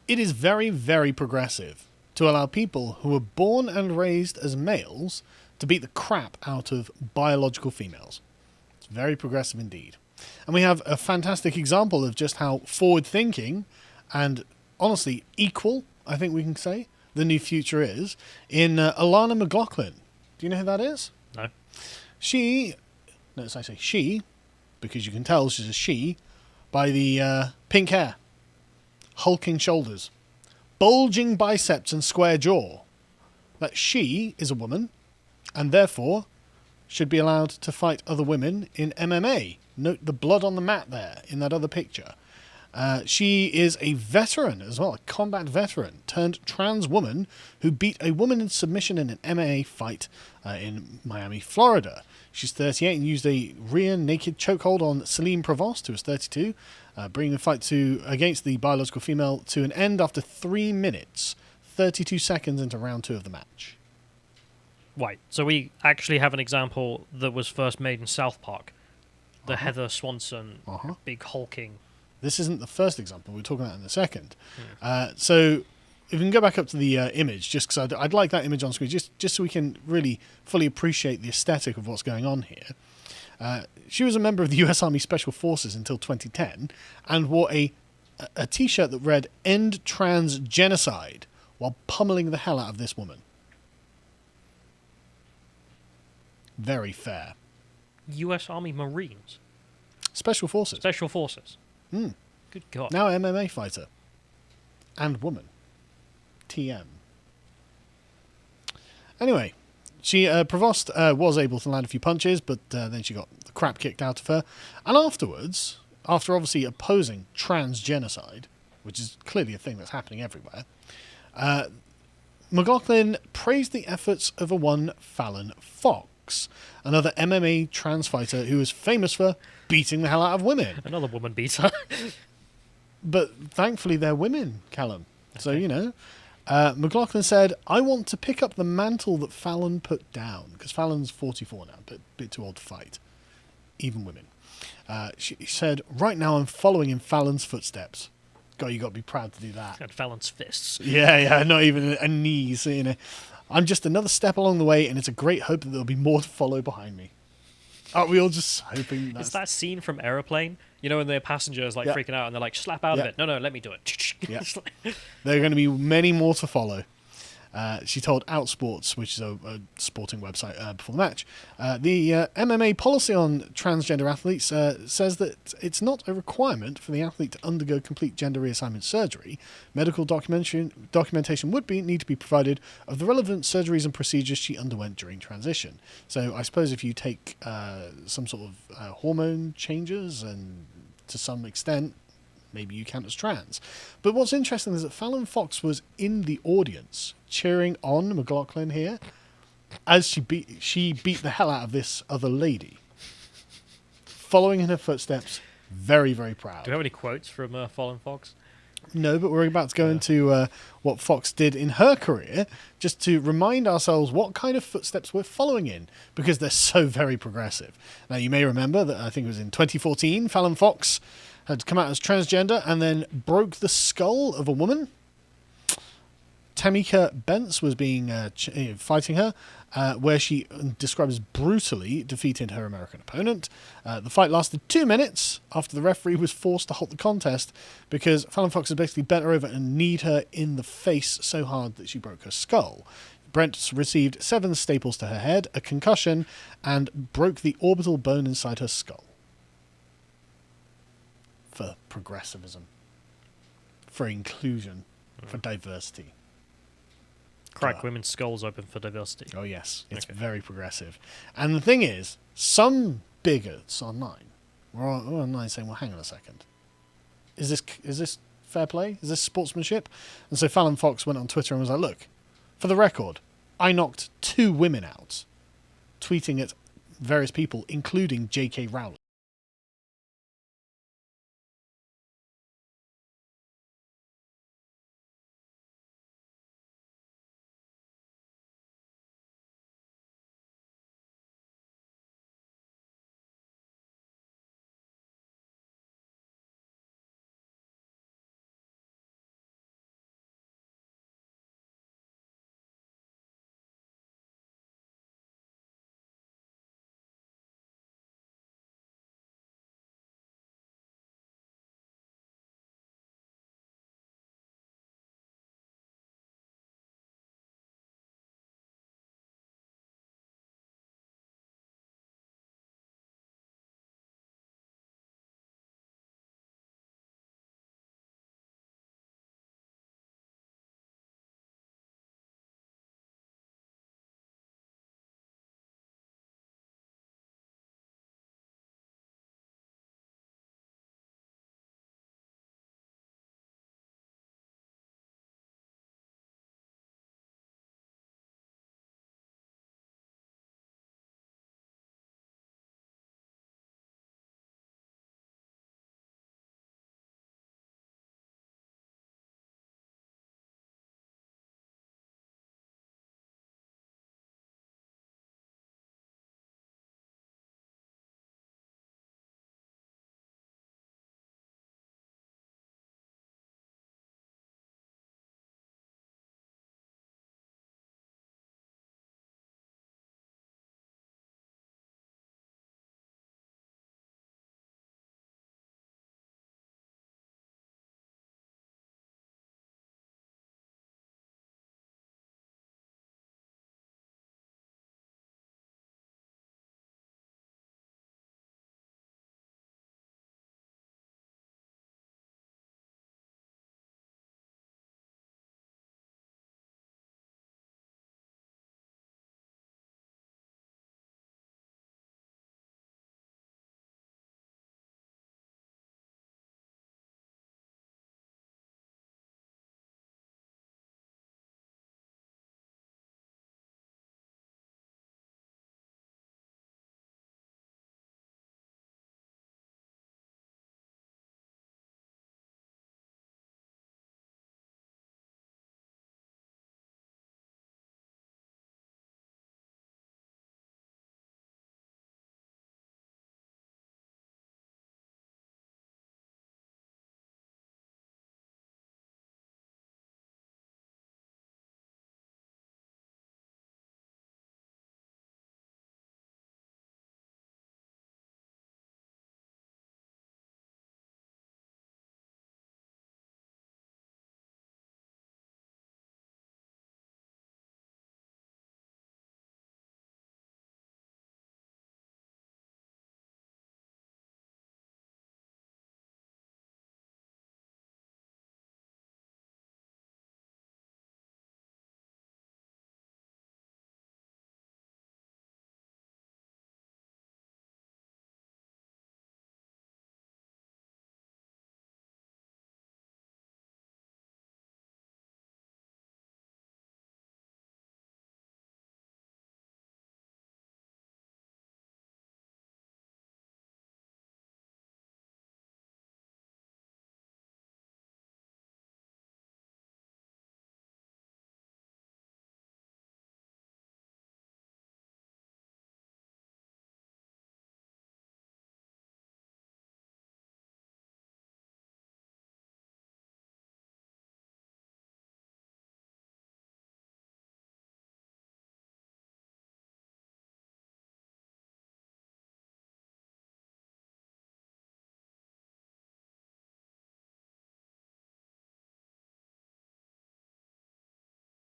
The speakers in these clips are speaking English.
It is very, very progressive to allow people who were born and raised as males to beat the crap out of biological females. It's very progressive indeed. And we have a fantastic example of just how forward-thinking and, honestly, equal, I think we can say, the new future is, in Alana McLaughlin. Do you know who that is? No. Notice I say she, because you can tell she's a she, by the pink hair, hulking shoulders, bulging biceps and square jaw. That she is a woman, and therefore should be allowed to fight other women in MMA. Note the blood on the mat there in that other picture. She is a veteran as well, a combat veteran turned trans woman who beat a woman in submission in an MMA fight in Miami, Florida. She's 38 and used a rear naked chokehold on Celine Provost, who was 32, bringing the fight against the biological female to an end after 3 minutes, 32 seconds into round 2 of the match. Right, so we actually have an example that was first made in South Park. The Heather Swanson, big hulking. This isn't the first example. We're talking about in a second. So if we can go back up to the image, just because I'd like that image on screen, just so we can really fully appreciate the aesthetic of what's going on here. She was a member of the U.S. Army Special Forces until 2010 and wore a T-shirt that read, "End Trans Genocide," while pummeling the hell out of this woman. Very fair. U.S. Army Marines. Special Forces. Special Forces. Good God. Now MMA fighter. And woman. TM. Anyway, Provost was able to land a few punches, but then she got the crap kicked out of her. And afterwards, after obviously opposing trans genocide, which is clearly a thing that's happening everywhere, McLaughlin praised the efforts of one Fallon Fox, another MMA trans fighter who is famous for beating the hell out of women. Another woman beater. But thankfully they're women, Callum. Okay. So, you know. McLaughlin said, "I want to pick up the mantle that Fallon put down." Because Fallon's 44 now, but a bit too old to fight. Even women. She said, "Right now I'm following in Fallon's footsteps." God, you got to be proud to do that. And Fallon's fists. Yeah, not even a knees, you know. "I'm just another step along the way, and it's a great hope that there'll be more to follow behind me." Aren't we all just hoping that's... It's that scene from Aeroplane, you know, when the passengers like freaking out and they're like, slap out of it. No, let me do it. Yeah. There are going to be many more to follow. She told Outsports, which is a sporting website, before the match, the MMA policy on transgender athletes says that it's not a requirement for the athlete to undergo complete gender reassignment surgery. Medical documentation would need to be provided of the relevant surgeries and procedures she underwent during transition. So I suppose if you take some sort of hormone changes and to some extent maybe you count as trans. But what's interesting is that Fallon Fox was in the audience cheering on McLaughlin here as she beat the hell out of this other lady. Following in her footsteps, very, very proud. Do you have any quotes from Fallon Fox? No, but we're about to go into what Fox did in her career, just to remind ourselves what kind of footsteps we're following in, because they're so very progressive. Now, you may remember that I think it was in 2014, Fallon Fox had come out as transgender and then broke the skull of a woman. Tamika Bentz was fighting her, where she describes brutally defeated her American opponent. The fight lasted 2 minutes after the referee was forced to halt the contest because Fallon Fox had basically bent her over and kneed her in the face so hard that she broke her skull. Brent received 7 staples to her head, a concussion, and broke the orbital bone inside her skull. For progressivism, for inclusion, for diversity. Crack women's skulls open for diversity. Oh yes, it's very progressive. And the thing is, some bigots online were online saying, "Well, hang on a second, is this fair play? Is this sportsmanship?" And so Fallon Fox went on Twitter and was like, "Look, for the record, I knocked 2 women out," tweeting at various people, including J.K. Rowling.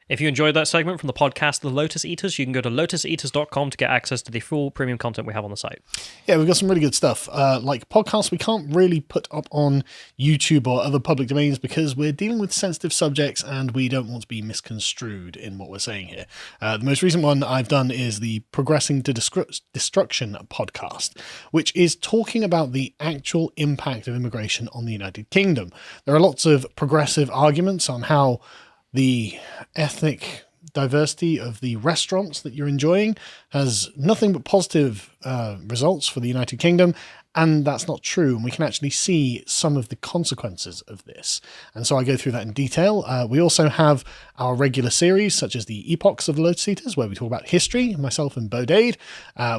If you enjoyed that segment from the podcast The Lotus Eaters, you can go to lotuseaters.com to get access to the full premium content we have on the site. Yeah, we've got some really good stuff. Like podcasts, we can't really put up on YouTube or other public domains because we're dealing with sensitive subjects and we don't want to be misconstrued in what we're saying here. The most recent one I've done is the Progressing to Destruction podcast, which is talking about the actual impact of immigration on the United Kingdom. There are lots of progressive arguments on how the ethnic diversity of the restaurants that you're enjoying has nothing but positive results for the United Kingdom, and that's not true, and we can actually see some of the consequences of this. And so I go through that in detail. We also have our regular series, such as the Epochs of the Lotus Eaters, where we talk about history, myself and Bo Dade.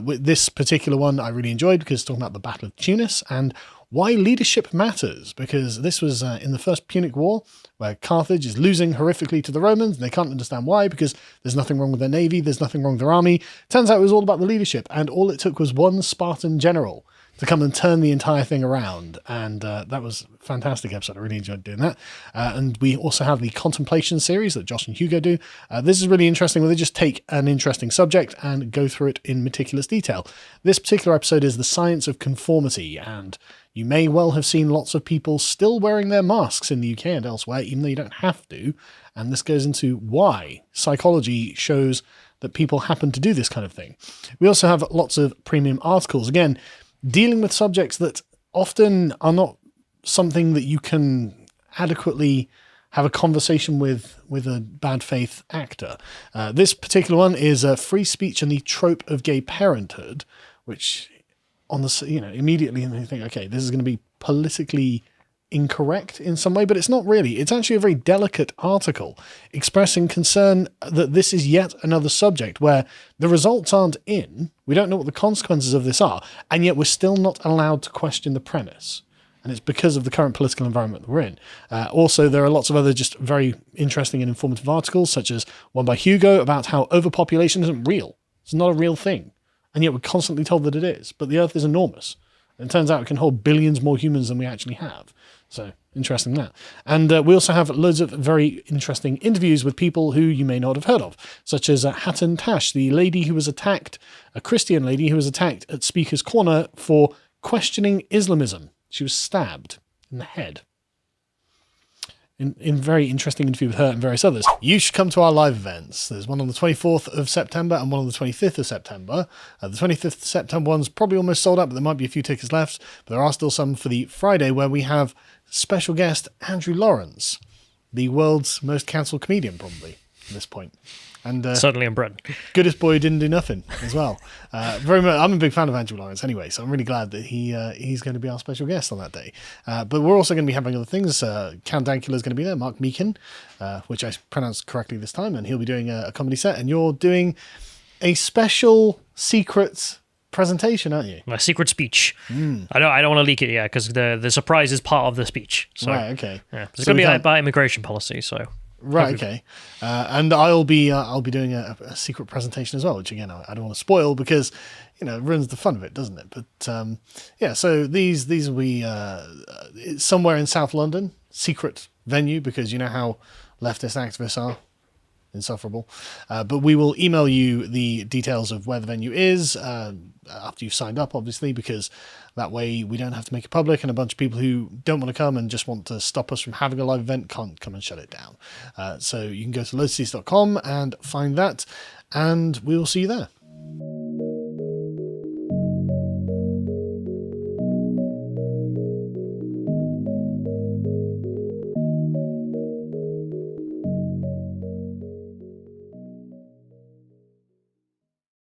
With this particular one I really enjoyed because it's talking about the Battle of Tunis and why leadership matters, because this was in the First Punic War, where Carthage is losing horrifically to the Romans, and they can't understand why, because there's nothing wrong with their navy, there's nothing wrong with their army. Turns out it was all about the leadership, and all it took was one Spartan general to come and turn the entire thing around, and that was a fantastic episode. I really enjoyed doing that. And we also have the Contemplation series that Josh and Hugo do. This is really interesting, where they just take an interesting subject and go through it in meticulous detail. This particular episode is the science of conformity, and you may well have seen lots of people still wearing their masks in the UK and elsewhere, even though you don't have to. And this goes into why psychology shows that people happen to do this kind of thing. We also have lots of premium articles, again, dealing with subjects that often are not something that you can adequately have a conversation with a bad faith actor. This particular one is free speech and the trope of gay parenthood, which on the, immediately you think, okay, this is going to be politically incorrect in some way, but it's not really. It's actually a very delicate article expressing concern that this is yet another subject where the results aren't in, we don't know what the consequences of this are, and yet we're still not allowed to question the premise. And it's because of the current political environment that we're in. Also, there are lots of other just very interesting and informative articles, such as one by Hugo about how overpopulation isn't real. It's not a real thing. And yet we're constantly told that it is. But the Earth is enormous. And it turns out it can hold billions more humans than we actually have. So, interesting that. And we also have loads of very interesting interviews with people who you may not have heard of, such as Hatton Tash, the lady who was attacked, a Christian lady who was attacked at Speaker's Corner for questioning Islamism. She was stabbed in the head. In very interesting interview with her and various others. You should come to our live events. There's one on the 24th of September and one on the 25th of September. The 25th of September one's probably almost sold out, but there might be a few tickets left. But there are still some for the Friday, where we have special guest Andrew Lawrence, the world's most cancelled comedian, probably, at this point. And certainly in Britain. Goodest boy didn't do nothing as well. Very much. I'm a big fan of Andrew Lawrence anyway, so I'm really glad that he's going to be our special guest on that day. But we're also going to be having other things. Count Dankula is going to be there, Mark Meakin, which I pronounced correctly this time, and he'll be doing a comedy set. And you're doing a special secret presentation, aren't you? My secret speech. I don't want to leak it yet because the surprise is part of the speech. So, right. Okay. Yeah, it's going to be about immigration policy. So. Right, okay. And I'll be doing a secret presentation as well, which again I don't want to spoil because it ruins the fun of it, doesn't it? But yeah, so these will be somewhere in South London, secret venue, because you know how leftist activists are. Insufferable. But we will email you the details of where the venue is after you've signed up, obviously, because that way we don't have to make it public, and a bunch of people who don't want to come and just want to stop us from having a live event can't come and shut it down. So you can go to lotuseaters.com and find that, and we will see you there.